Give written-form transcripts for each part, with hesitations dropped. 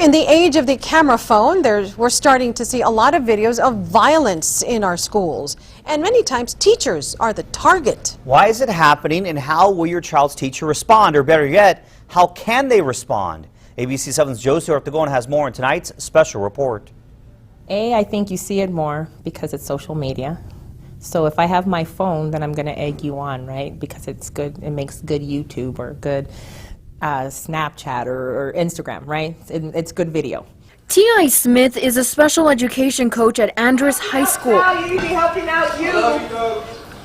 In the age of the camera phone, we're starting to see a lot of videos of violence in our schools. And many times teachers are the target. Why is it happening, and how will your child's teacher respond? Or better yet, how can they respond? ABC-7's Josie Ortegon has more in tonight's special report. I think you see it more because it's social media. So if I have my phone, then I'm going to egg you on, right? Because it's good, it makes good YouTube or good Snapchat or Instagram, right? It's good video. T.I. Smith is a special education coach at Andrus High School. You be helping out you.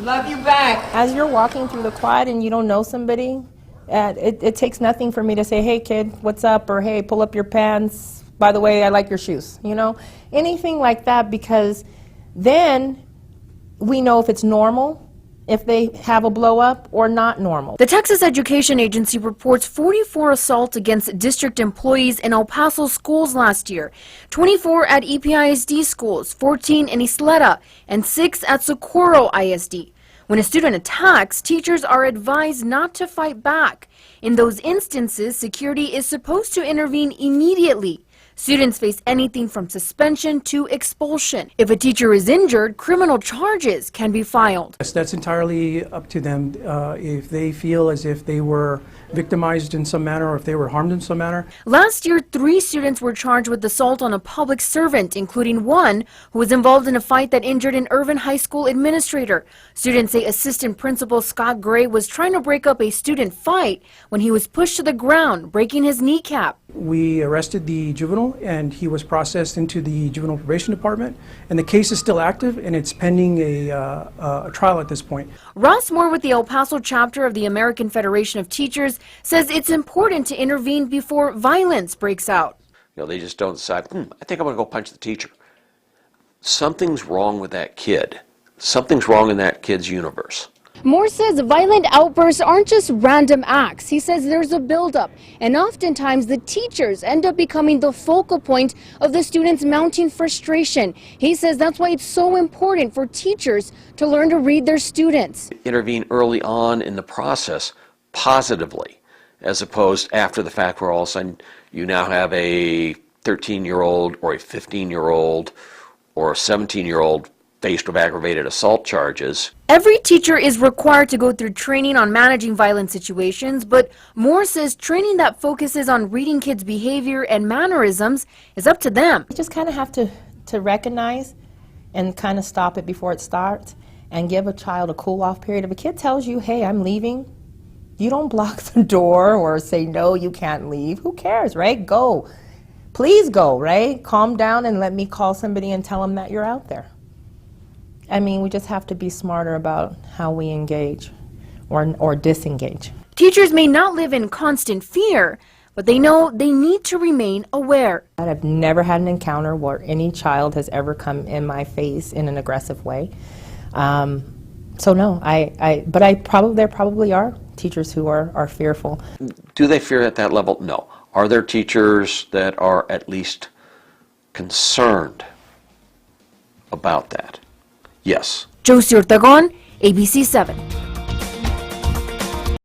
Love you back. As you're walking through the quad and you don't know somebody, it takes nothing for me to say, hey kid, what's up? Or hey, pull up your pants. By the way, I like your shoes. You know, anything like that, because then we know if it's normal, if they have a blow up or not normal. The Texas Education Agency reports 44 assaults against district employees in El Paso schools last year, 24 at EPISD schools, 14 in Isleta, and 6 at Socorro ISD. When a student attacks, teachers are advised not to fight back. In those instances, security is supposed to intervene immediately. Students face anything from suspension to expulsion. If a teacher is injured, criminal charges can be filed. Yes, that's entirely up to them. If they feel as if they were victimized in some manner or if they were harmed in some manner. Last year, 3 students were charged with assault on a public servant, including one who was involved in a fight that injured an Irvin High School administrator. Students say Assistant Principal Scott Gray was trying to break up a student fight when he was pushed to the ground, breaking his kneecap. We arrested the juvenile and he was processed into the juvenile probation department, and the case is still active and it's pending a trial at this point. Ross Moore with the El Paso chapter of the American Federation of Teachers says it's important to intervene before violence breaks out. You know, they just don't decide, I think I'm going to go punch the teacher. Something's wrong with that kid. Something's wrong in that kid's universe. Moore says violent outbursts aren't just random acts. He says there's a buildup, and oftentimes the teachers end up becoming the focal point of the students' mounting frustration. He says that's why it's so important for teachers to learn to read their students. Intervene early on in the process positively, as opposed after the fact where all of a sudden you now have a 13-year-old or a 15-year-old or a 17-year-old faced with aggravated assault charges. Every teacher is required to go through training on managing violent situations, but Moore says training that focuses on reading kids' behavior and mannerisms is up to them. You just kind of have to recognize and kind of stop it before it starts and give a child a cool-off period. If a kid tells you, hey, I'm leaving, you don't block the door or say, no, you can't leave. Who cares, right? Go. Please go, right? Calm down and let me call somebody and tell them that you're out there. I mean, we just have to be smarter about how we engage or disengage. Teachers may not live in constant fear, but they know they need to remain aware. I've never had an encounter where any child has ever come in my face in an aggressive way. So no, there probably are teachers who are fearful. Do they fear at that level? No. Are there teachers that are at least concerned about that? Yes. Josie Ortegon, ABC 7.